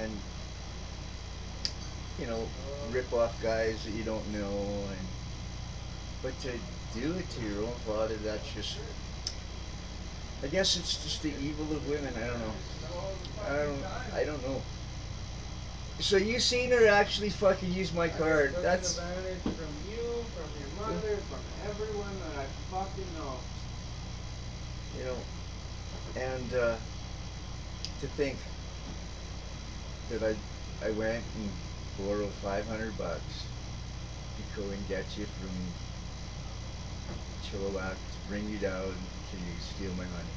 and you know, rip off guys that you don't know, and but to do it to your own father, that's just. I guess it's just the evil of women. I don't know. I don't. I don't know. So you seen her actually fucking use my card? That's. Advantage from you, from your mother, from everyone that I fucking know. You know, and to think that I went and borrowed $500 to go and get you from Chilliwack to bring you down to steal my money.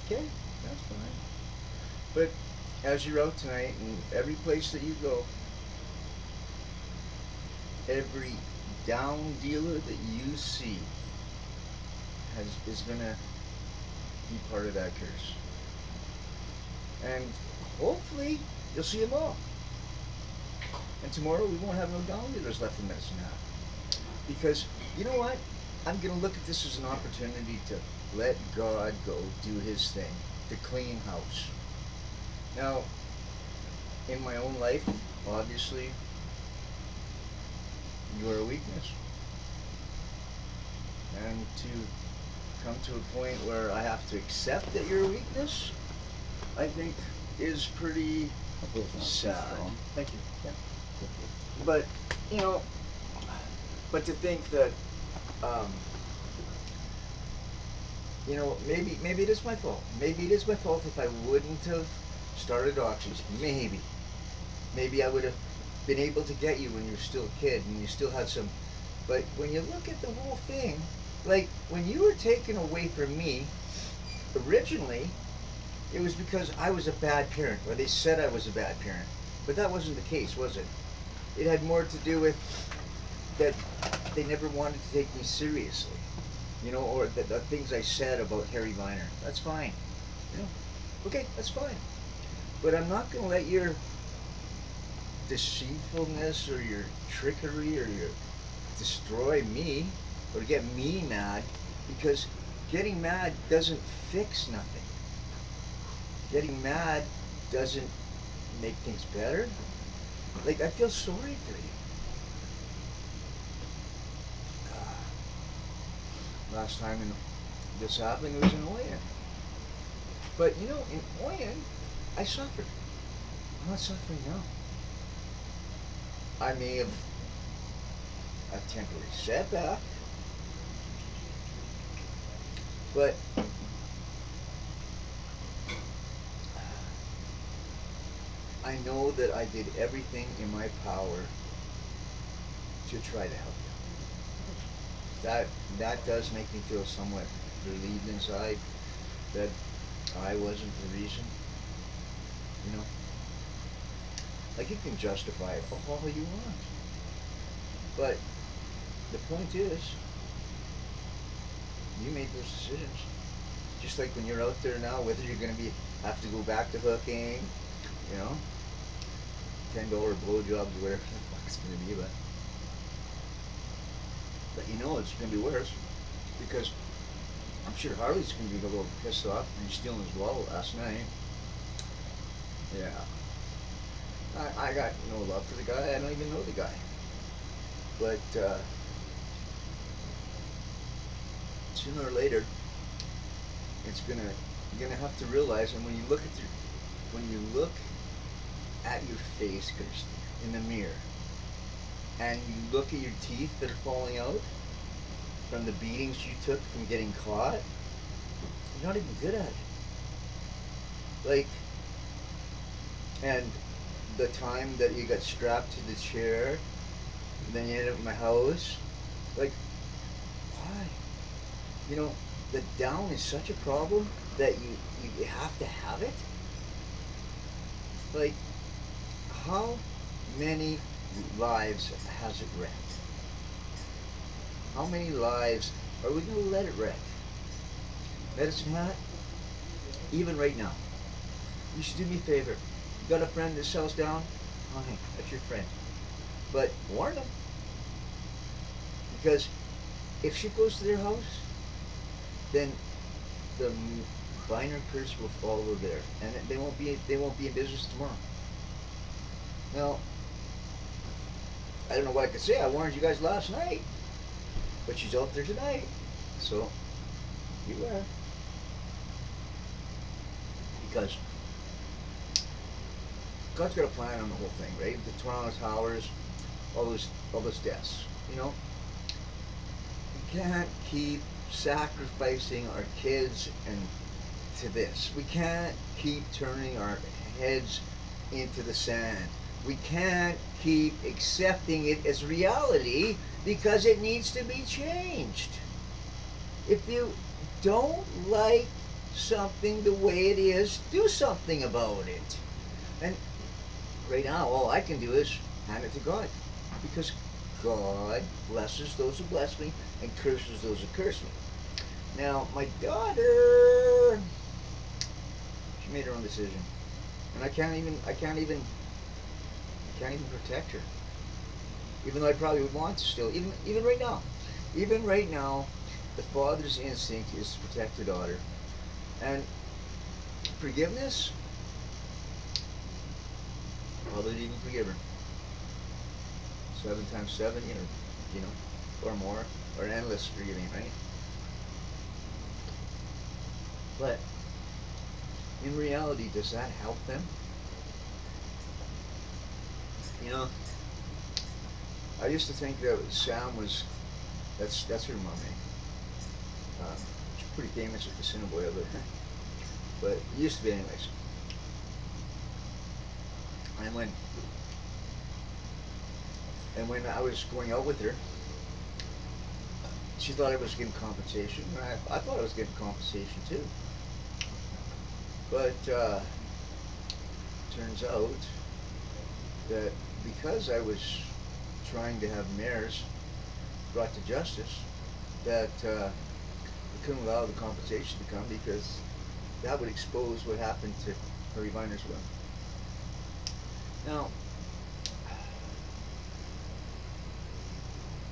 Okay, that's fine. But as you're out tonight and every place that you go, every down dealer that you see is gonna be part of that curse. And hopefully you'll see them all. And tomorrow we won't have no down dealers left in Medicine Hat. Because you know what? I'm gonna look at this as an opportunity to let God go do his thing, to clean house. Now, in my own life, obviously, you are a weakness. And to come to a point where I have to accept that you're a weakness, I think is pretty sad. Thank you. Yeah. But, you know, but to think that, um, you know, maybe it is my fault. Maybe it is my fault if I wouldn't have started auctions. Maybe I would have been able to get you when you were still a kid and you still had some. But when you look at the whole thing, like when you were taken away from me, originally, it was because I was a bad parent, or they said I was a bad parent. But that wasn't the case, was it? It had more to do with that they never wanted to take me seriously, you know, or the things I said about Harry Viner. That's fine, you know. Okay, that's fine. But I'm not going to let your deceitfulness or your trickery or your destroy me or get me mad, because getting mad doesn't fix nothing. Getting mad doesn't make things better. Like, I feel sorry for you. Last time this happened, it was in Oyen. But you know, in Oyen, I suffered. I'm not suffering now. I may have a temporary setback, but I know that I did everything in my power to try to help you. That does make me feel somewhat relieved inside that I wasn't the reason. You know, like you can justify it all you want, but the point is, you made those decisions. Just like when you're out there now, whether you're going to be have to go back to hooking, you know, $10 blowjobs, whatever the fuck it's going to be, but you know it's going to be worse because I'm sure Harley's going to be a little pissed off for you stealing his wallet last night. Yeah. I got no love for the guy. I don't even know the guy. But sooner or later, it's gonna you're gonna have to realize. And when you look at your face, Kirsty, in the mirror, and you look at your teeth that are falling out from the beatings you took from getting caught, you're not even good at it. Like, and the time that you got strapped to the chair, and then you ended up in my house, like, why? You know, the down is such a problem that you have to have it. Like, how many lives has it wrecked? How many lives are we going to let it wreck? Medicine Hat, even right now, you should do me a favor. You got a friend that sells down? Okay, that's your friend. But warn them. Because if she goes to their house, then the binary curse will follow there, and they won't be in business tomorrow. Now, I don't know what I could say. I warned you guys last night, but she's out there tonight, so beware. Because God's got a plan on the whole thing, right? The Toronto Towers, all those deaths. You know, we can't keep sacrificing our kids and to this. We can't keep turning our heads into the sand. We can't keep accepting it as reality because it needs to be changed. If you don't like something the way it is, do something about it. And right now, all I can do is hand it to God, because God blesses those who bless me and curses those who curse me. Now, my daughter, she made her own decision, and I can't even protect her. Even though I probably would want to still, even right now, the father's instinct is to protect the daughter, and forgiveness. Probably didn't even forgive her. 7 times 7, you know, or more, or endless forgiving, right? But in reality, does that help them? You know, I used to think that Sam was, that's her mom, she's pretty famous at Assiniboia, but it used to be anyways. And when I was going out with her, she thought I was getting compensation. I thought I was getting compensation too. But turns out that because I was trying to have mayors brought to justice, that we couldn't allow the compensation to come because that would expose what happened to Harry Viner's will. Now,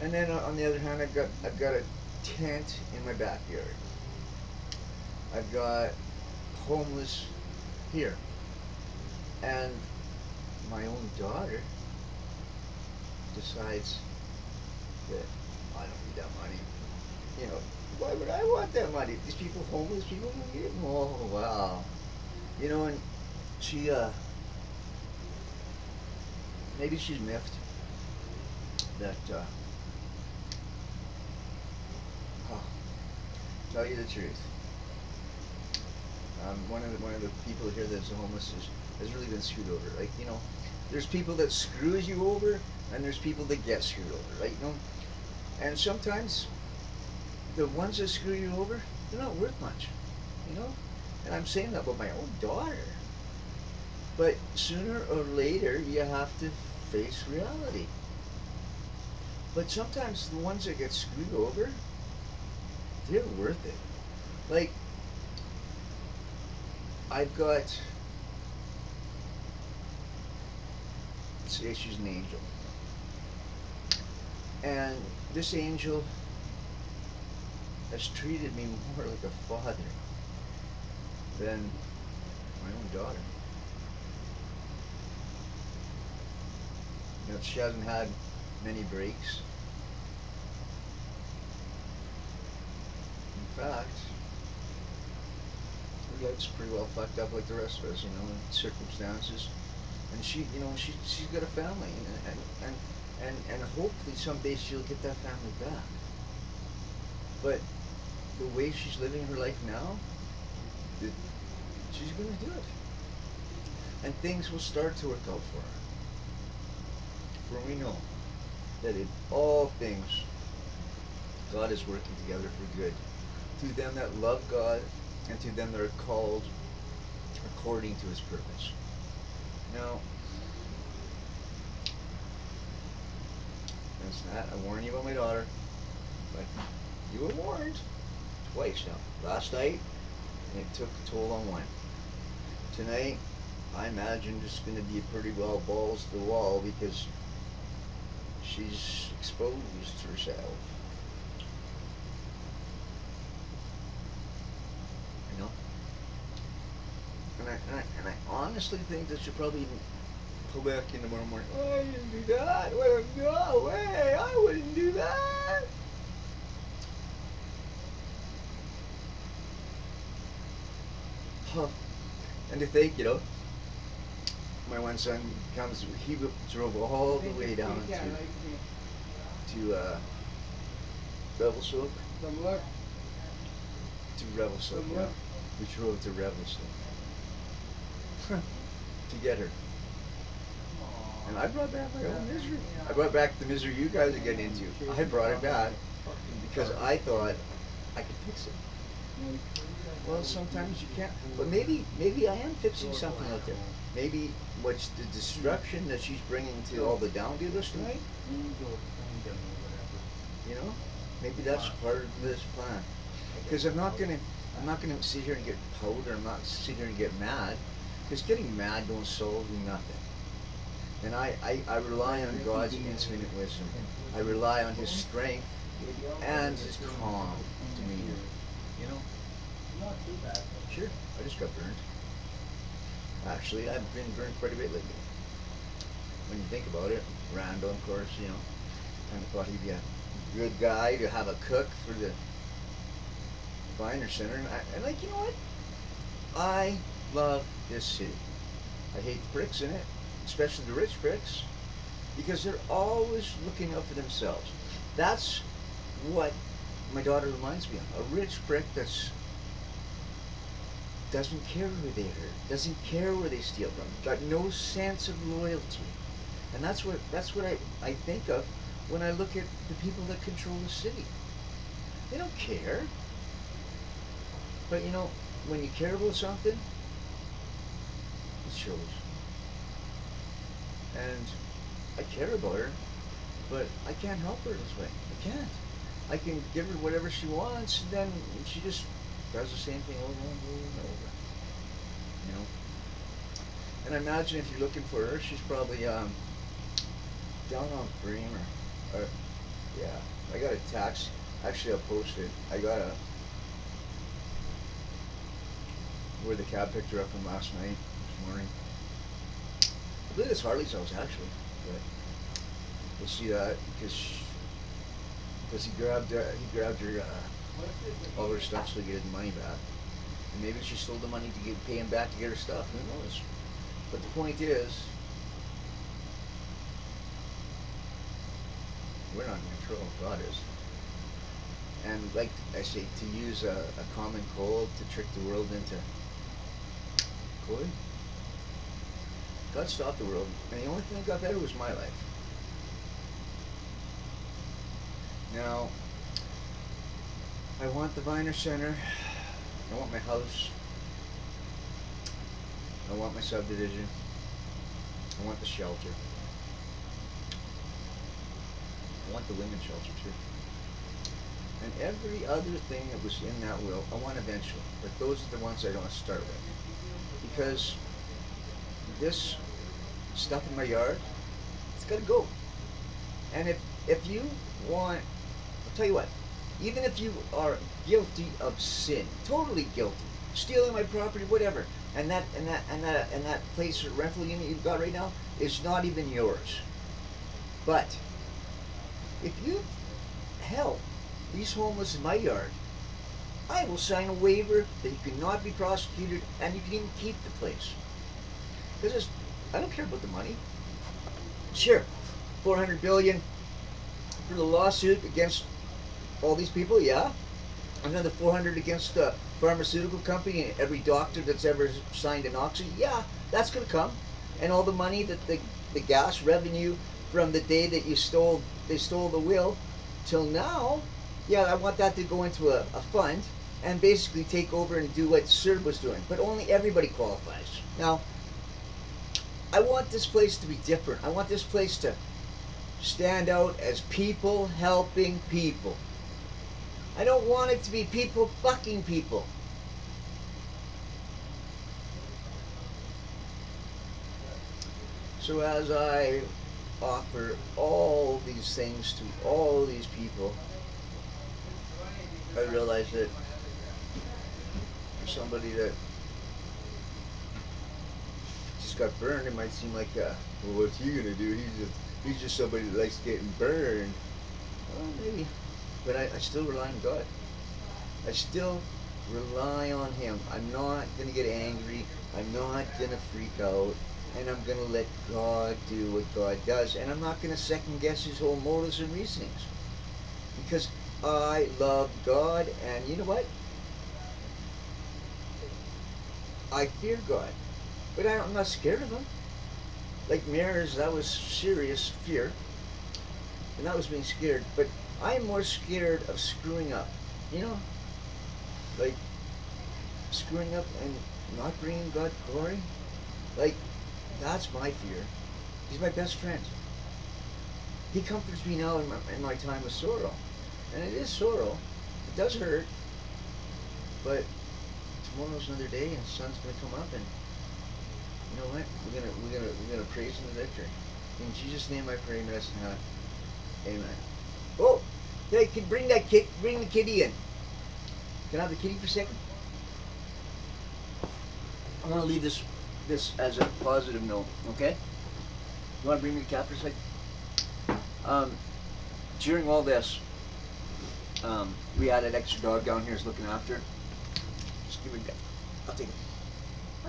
and then on the other hand, I've got a tent in my backyard. I've got homeless here, and my own daughter decides that I don't need that money. You know, why would I want that money? These people, homeless people, need it. Oh wow, you know, and she maybe she's miffed that. Tell you the truth. One of the people here that's homeless has really been screwed over. Like, you know, there's people that screws you over, and there's people that get screwed over, right? You know, and sometimes the ones that screw you over, they're not worth much, you know. And I'm saying that about my own daughter. But sooner or later, you have to face reality. But sometimes the ones that get screwed over, they're worth it. Like, I've got, let's say she's an angel. And this angel has treated me more like a father than my own daughter. You know, she hasn't had many breaks. In fact, her life's pretty well fucked up like the rest of us, you know, in circumstances. And she, you know, she's got a family, and hopefully someday she'll get that family back. But the way she's living her life now, she's going to do it. And things will start to work out for her. For we know that in all things, God is working together for good, to them that love God and to them that are called according to his purpose. Now, that's that. I warn you about my daughter, but you were warned twice now. Last night, and it took a toll on one. Tonight, I imagine it's going to be pretty well balls to the wall because she's exposed herself. You know? and I honestly think that she'll probably even pull back in tomorrow morning. Oh, I didn't do that. Well, no way. I wouldn't do that. Huh. And to think, my one son comes. He drove all the way down to Revelstoke. Some luck. To Revelstoke. Some Yeah. luck. We drove to Revelstoke to get her. And I brought back my own misery. I brought back the misery you guys are getting into. I brought it back because I thought I could fix it. Well, sometimes you can't. But maybe I am fixing something out there. Maybe what's the disruption that she's bringing to all the down dealers tonight? Maybe that's part of this plan. Because I'm not gonna sit here and get pout, or I'm not sit here and get mad. Because getting mad don't solve nothing. And I rely on God's infinite wisdom. I rely on His strength and His calm demeanor. Not too bad. Sure, I just got burned. Actually, I've been burned quite a bit lately. When you think about it, Randall, of course, kind of thought he'd be a good guy to have a cook for the Viner Center. And you know what? I love this city. I hate the pricks in it, especially the rich pricks, because they're always looking out for themselves. That's what my daughter reminds me of. A rich prick that's doesn't care who they hurt, doesn't care where they steal from, got no sense of loyalty. And that's what I think of when I look at the people that control the city. They don't care. But when you care about something, it shows. And I care about her, but I can't help her this way. I can't. I can give her whatever she wants, and then she just does the same thing over and over and over. And I imagine if you're looking for her, she's probably down on Bream or yeah. I got a tax. Actually, I'll post it. I got where the cab picked her up from last night, this morning. I believe it's Harley's house actually, but we'll see that because he grabbed her all her stuff so he get his money back. And maybe she stole the money to pay him back to get her stuff. Who knows? But the point is, we're not in control. God is. And like I say, to use a common cold to trick the world into good. God stopped the world, and the only thing that got better was my life. Now, I want the Viner Center. I want my house. I want my subdivision. I want the shelter. I want the women's shelter too. And every other thing that was in that will, I want eventually. But those are the ones I don't start with. Because this stuff in my yard, it's gotta go. And if you want, I'll tell you what, even if you are guilty of sin, totally guilty, stealing my property, whatever, and that place or rental unit you've got right now is not even yours. But if you help these homeless in my yard, I will sign a waiver that you cannot be prosecuted and you can even keep the place. Because I don't care about the money. Sure, $400 billion for the lawsuit against all these people, yeah. Another 400 against the pharmaceutical company and every doctor that's ever signed an oxy, yeah, that's gonna come. And all the money that the gas revenue from the day that they stole the will till now, yeah, I want that to go into a fund and basically take over and do what CERB was doing. But only everybody qualifies. Now, I want this place to be different. I want this place to stand out as people helping people. I don't want it to be people fucking people. So as I offer all these things to all these people, I realize that for somebody that just got burned, it might seem like, well, what's he gonna do? He's just somebody that likes getting burned. Well, maybe, but I still rely on God. I still rely on Him. I'm not gonna get angry. I'm not gonna freak out, and I'm gonna let God do what God does, and I'm not gonna second guess His whole motives and reasonings, because I love God, and you know what? I fear God, but I'm not scared of Him. Like mirrors, that was serious fear, and that was being scared. But I'm more scared of screwing up. You know, like screwing up and not bringing God glory. Like that's my fear. He's my best friend. He comforts me now in my time of sorrow, and it is sorrow. It does hurt, but tomorrow's another day, and the sun's gonna come up, and you know what? We're gonna praise in the victory. In Jesus' name, I pray, rest in heaven. Amen. Oh, hey, kid, bring the kitty in. Can I have the kitty for a second? I'm gonna leave this as a positive note. Okay? You wanna bring me the cat for a second? During all this, we had an extra dog down here who's looking after her. Just give me that. I'll take it.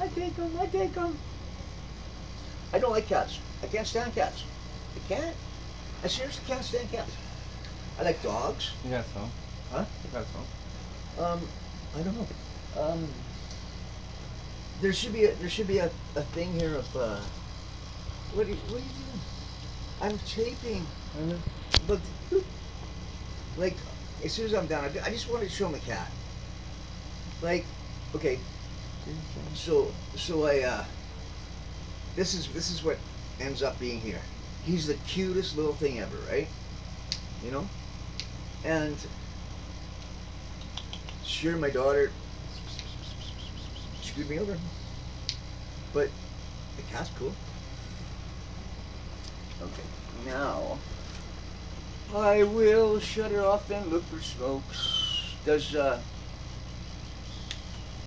I take him. I don't like cats. I can't stand cats. I can't. I seriously can't stand cats. I like dogs. You got some? Huh? You got some? I don't know. There should be a thing here of what are you doing? I'm taping. But like as soon as I'm done, I just wanted to show my cat. Like, okay. So I this is what ends up being here. He's the cutest little thing ever, right? You know? And sure, my daughter screwed me over, but the cat's cool. Okay, now I will shut her off and look for smokes. Does